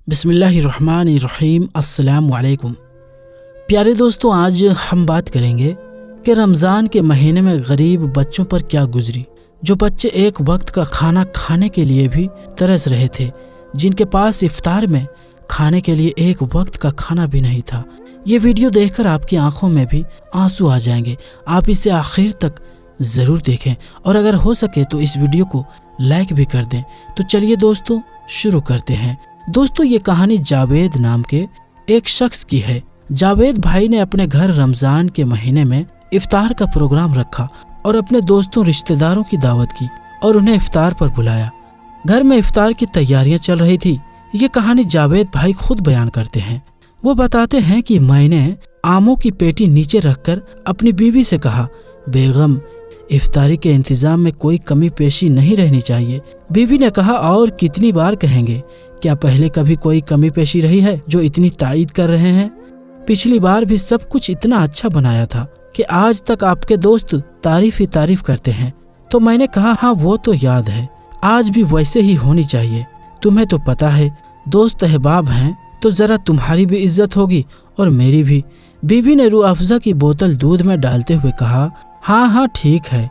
बिस्मिल्लाहिर्रहमानिर्रहीम। अस्सलाम वालेकुम। प्यारे दोस्तों, आज हम बात करेंगे कि रमज़ान के महीने में गरीब बच्चों पर क्या गुजरी। जो बच्चे एक वक्त का खाना खाने के लिए भी तरस रहे थे, जिनके पास इफ्तार में खाने के लिए एक वक्त का खाना भी नहीं था। ये वीडियो देखकर आपकी आंखों में भी आंसू आ जाएंगे। आप इसे आखिर तक ज़रूर देखें और अगर हो सके तो इस वीडियो को लाइक भी कर दें। तो चलिए दोस्तों, शुरू करते हैं। दोस्तों, ये कहानी जावेद नाम के एक शख्स की है। जावेद भाई ने अपने घर रमज़ान के महीने में इफ्तार का प्रोग्राम रखा और अपने दोस्तों रिश्तेदारों की दावत की और उन्हें इफ्तार पर बुलाया। घर में इफ्तार की तैयारियां चल रही थी। ये कहानी जावेद भाई खुद बयान करते हैं। वो बताते हैं कि मैंने आमों की पेटी नीचे रखकर अपनी बीवी से कहा, बेगम, इफ्तारी के इंतजाम में कोई कमी पेशी नहीं रहनी चाहिए। बीवी ने कहा, और कितनी बार कहेंगे? क्या पहले कभी कोई कमी पेशी रही है जो इतनी तायीद कर रहे हैं? पिछली बार भी सब कुछ इतना अच्छा बनाया था कि आज तक आपके दोस्त तारीफ ही तारीफ करते हैं। तो मैंने कहा, हाँ वो तो याद है, आज भी वैसे ही होनी चाहिए। तुम्हें तो पता है दोस्त अहबाब हैं तो जरा तुम्हारी भी इज्जत होगी और मेरी भी। बीवी ने रूह अफ़ज़ा की बोतल दूध में डालते हुए कहा, हाँ ठीक है,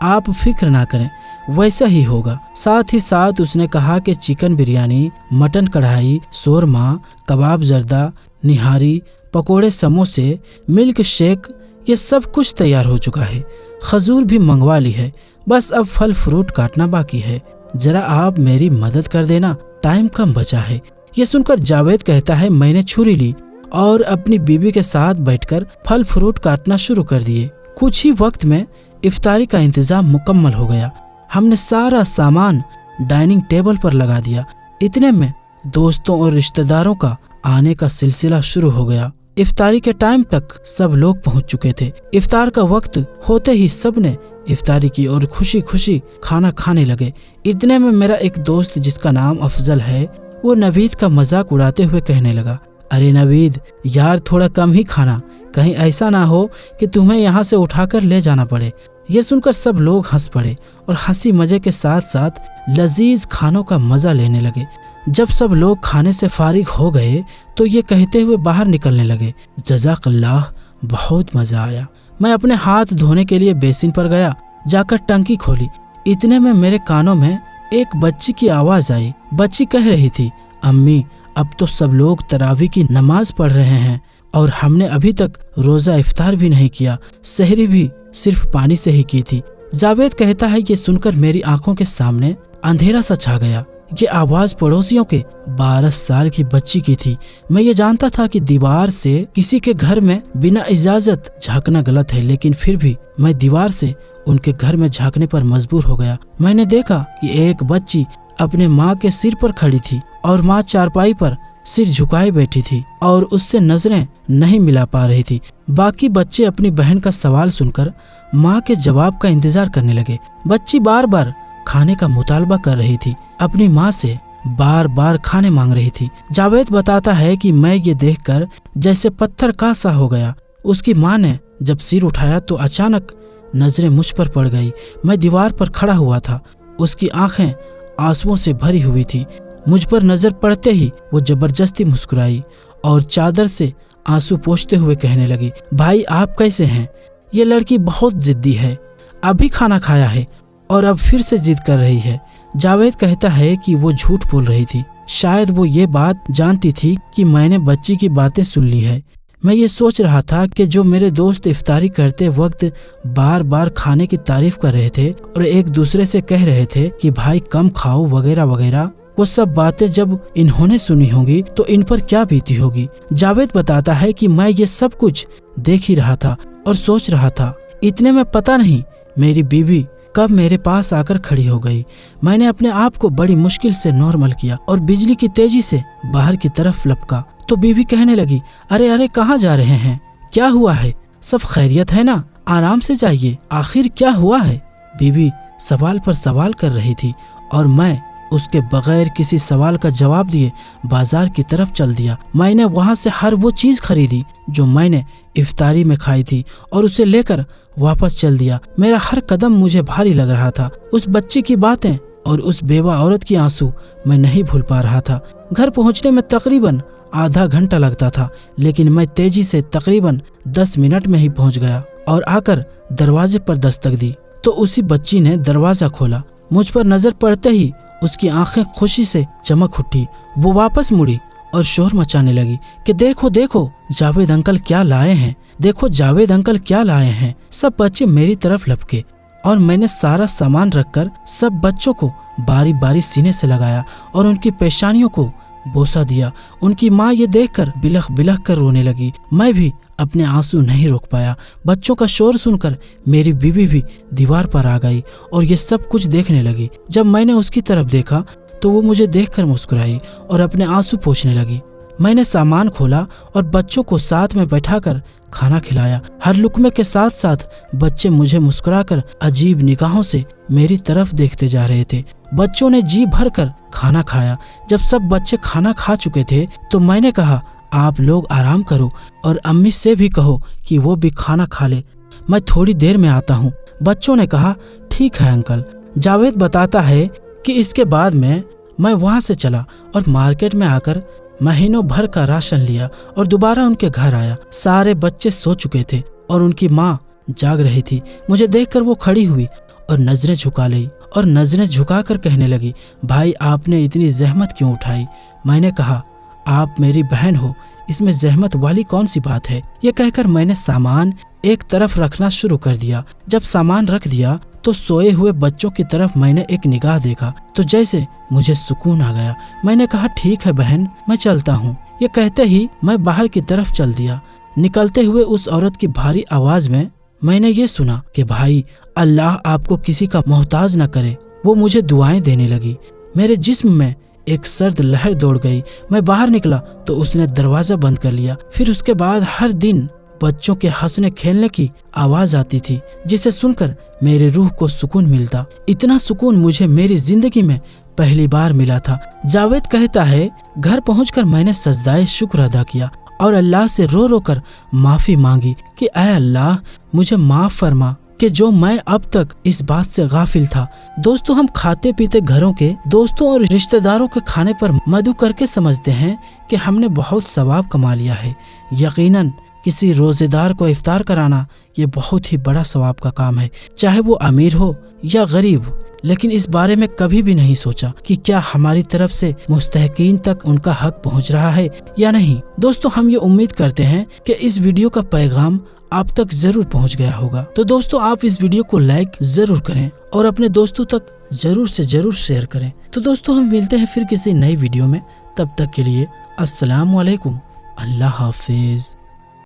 आप फिक्र ना करें, वैसा ही होगा। साथ ही साथ उसने कहा कि चिकन बिरयानी, मटन कढ़ाई, शोरमा, कबाब जर्दा, निहारी, पकोड़े, समोसे, मिल्क शेक, ये सब कुछ तैयार हो चुका है। खजूर भी मंगवा ली है, बस अब फल फ्रूट काटना बाकी है। जरा आप मेरी मदद कर देना, टाइम कम बचा है। ये सुनकर जावेद कहता है, मैंने छुरी ली और अपनी बीवी के साथ बैठकर फल फ्रूट काटना शुरू कर दिए। कुछ ही वक्त में इफ्तारी का इंतजाम मुकम्मल हो गया। हमने सारा सामान डाइनिंग टेबल पर लगा दिया। इतने में दोस्तों और रिश्तेदारों का आने का सिलसिला शुरू हो गया। इफ्तारी के टाइम तक सब लोग पहुंच चुके थे। इफ्तार का वक्त होते ही सब ने इफ्तारी की और खुशी खुशी खाना खाने लगे। इतने में मेरा एक दोस्त जिसका नाम अफजल है, वो नवीद का मजाक उड़ाते हुए कहने लगा, अरे नवीद यार, थोड़ा कम ही खाना, कहीं ऐसा ना हो कि तुम्हें यहाँ से उठाकर ले जाना पड़े। ये सुनकर सब लोग हंस पड़े और हंसी मजे के साथ साथ लजीज खानों का मजा लेने लगे। जब सब लोग खाने से फारिग हो गए तो ये कहते हुए बाहर निकलने लगे, जज़ाकल्लाह, बहुत मजा आया। मैं अपने हाथ धोने के लिए बेसिन पर गया, जाकर टंकी खोली। इतने में मेरे कानों में एक बच्ची की आवाज आई। बच्ची कह रही थी, अम्मी, अब तो सब लोग तरावी की नमाज पढ़ रहे हैं और हमने अभी तक रोजा इफ्तार भी नहीं किया, सहरी भी सिर्फ पानी से ही की थी। जावेद कहता है, ये सुनकर मेरी आंखों के सामने अंधेरा सा छा गया। ये आवाज पड़ोसियों के 12 साल की बच्ची की थी। मैं ये जानता था कि दीवार से किसी के घर में बिना इजाजत झांकना गलत है, लेकिन फिर भी मैं दीवार से उनके घर में झांकने पर मजबूर हो गया। मैंने देखा कि एक बच्ची अपने माँ के सिर पर खड़ी थी और माँ चारपाई पर सिर झुकाए बैठी थी और उससे नजरें नहीं मिला पा रही थी। बाकी बच्चे अपनी बहन का सवाल सुनकर माँ के जवाब का इंतजार करने लगे। बच्ची बार बार खाने का मुतालबा कर रही थी, अपनी माँ से बार बार खाने मांग रही थी। जावेद बताता है कि मैं ये देखकर जैसे पत्थर का सा हो गया। उसकी माँ ने जब सिर उठाया तो अचानक नजरें मुझ पर पड़ गई। मैं दीवार पर खड़ा हुआ था, उसकी आंखें आंसुओं से भरी हुई थी। मुझ पर नजर पड़ते ही वो जबरदस्ती मुस्कुराई और चादर से आंसू पोंछते हुए कहने लगी, भाई आप कैसे हैं? ये लड़की बहुत जिद्दी है, अभी खाना खाया है और अब फिर से जिद कर रही है। जावेद कहता है कि वो झूठ बोल रही थी। शायद वो ये बात जानती थी कि मैंने बच्ची की बातें सुन ली है। मैं ये सोच रहा था कि जो मेरे दोस्त इफ्तारी करते वक्त बार बार खाने की तारीफ कर रहे थे और एक दूसरे से कह रहे थे कि भाई कम खाओ वगैरह वगैरह, वो सब बातें जब इन्होंने सुनी होंगी तो इन पर क्या बीती होगी। जावेद बताता है कि मैं ये सब कुछ देख ही रहा था और सोच रहा था। इतने में पता नहीं मेरी बीवी कब मेरे पास आकर खड़ी हो गई। मैंने अपने आप को बड़ी मुश्किल से नॉर्मल किया और बिजली की तेजी से बाहर की तरफ लपका तो बीवी कहने लगी, अरे कहाँ जा रहे हैं? क्या हुआ है? सब खैरियत है ना? आराम से जाइए, आखिर क्या हुआ है? बीवी सवाल पर सवाल कर रही थी और मैं उसके बगैर किसी सवाल का जवाब दिए बाजार की तरफ चल दिया। मैंने वहां से हर वो चीज खरीदी जो मैंने इफ्तारी में खाई थी और उसे लेकर वापस चल दिया। मेरा हर कदम मुझे भारी लग रहा था। उस बच्ची की बातें और उस बेवा औरत की आंसू मैं नहीं भूल पा रहा था। घर पहुंचने में तकरीबन आधा घंटा लगता था, लेकिन मैं तेजी से तकरीबन 10 मिनट में ही पहुंच गया और आकर दरवाजे पर दस्तक दी तो उसी बच्ची ने दरवाजा खोला। मुझ पर नजर पड़ते ही उसकी आंखें खुशी से चमक उठी। वो वापस मुड़ी और शोर मचाने लगी कि देखो देखो जावेद अंकल क्या लाए हैं, देखो जावेद अंकल क्या लाए हैं। सब बच्चे मेरी तरफ लपके और मैंने सारा सामान रखकर सब बच्चों को बारी बारी सीने से लगाया और उनकी पेशानियों को बोसा दिया। उनकी माँ ये देखकर बिलख बिलख कर रोने लगी। मैं भी अपने आंसू नहीं रोक पाया। बच्चों का शोर सुनकर मेरी बीवी भी दीवार पर आ गई और ये सब कुछ देखने लगी। जब मैंने उसकी तरफ देखा तो वो मुझे देखकर मुस्कुराई और अपने आंसू पोंछने लगी। मैंने सामान खोला और बच्चों को साथ में बैठाकर खाना खिलाया। हर लुकमे के साथ साथ बच्चे मुझे मुस्कुराकर अजीब निगाहों से मेरी तरफ देखते जा रहे थे। बच्चों ने जी भर कर खाना खाया। जब सब बच्चे खाना खा चुके थे तो मैंने कहा, आप लोग आराम करो और अम्मी से भी कहो कि वो भी खाना खा ले, मैं थोड़ी देर में आता हूँ। बच्चों ने कहा, ठीक है अंकल। जावेद बताता है कि इसके बाद मैं वहाँ से चला और मार्केट में आकर महीनों भर का राशन लिया और दोबारा उनके घर आया। सारे बच्चे सो चुके थे और उनकी माँ जाग रही थी। मुझे देखकर वो खड़ी हुई और नजरें झुका ली और नजरें झुकाकर कहने लगी, भाई आपने इतनी जहमत क्यों उठाई? मैंने कहा, आप मेरी बहन हो, इसमें जहमत वाली कौन सी बात है? ये कहकर मैंने सामान एक तरफ रखना शुरू कर दिया। जब सामान रख दिया तो सोए हुए बच्चों की तरफ मैंने एक निगाह देखा तो जैसे मुझे सुकून आ गया। मैंने कहा, ठीक है बहन, मैं चलता हूँ। ये कहते ही मैं बाहर की तरफ चल दिया। निकलते हुए उस औरत की भारी आवाज में मैंने ये सुना कि भाई अल्लाह आपको किसी का मोहताज न करे। वो मुझे दुआएं देने लगी। मेरे जिस्म में एक सर्द लहर दौड़ गई। मैं बाहर निकला तो उसने दरवाजा बंद कर लिया। फिर उसके बाद हर दिन बच्चों के हंसने खेलने की आवाज आती थी, जिसे सुनकर मेरे रूह को सुकून मिलता। इतना सुकून मुझे मेरी जिंदगी में पहली बार मिला था। जावेद कहता है, घर पहुंचकर मैंने सजदाए शुक्र अदा किया और अल्लाह से रो रो कर माफी मांगी कि ऐ अल्लाह मुझे माफ फरमा कि जो मैं अब तक इस बात से गाफिल था। दोस्तों, हम खाते पीते घरों के दोस्तों और रिश्तेदारों के खाने पर मदु करके समझते हैं कि हमने बहुत सवाब कमा लिया है। यकीनन किसी रोजेदार को इफ्तार कराना ये बहुत ही बड़ा सवाब का काम है, चाहे वो अमीर हो या गरीब। लेकिन इस बारे में कभी भी नहीं सोचा कि क्या हमारी तरफ से मुस्तहकीन तक उनका हक पहुंच रहा है या नहीं। दोस्तों, हम ये उम्मीद करते हैं कि इस वीडियो का पैगाम आप तक जरूर पहुंच गया होगा। तो दोस्तों, आप इस वीडियो को लाइक जरूर करें और अपने दोस्तों तक जरूर से जरूर शेयर करें। तो दोस्तों, हम मिलते हैं फिर किसी नई वीडियो में। तब तक के लिए अस्सलाम वालेकुम, अल्लाह हाफिज।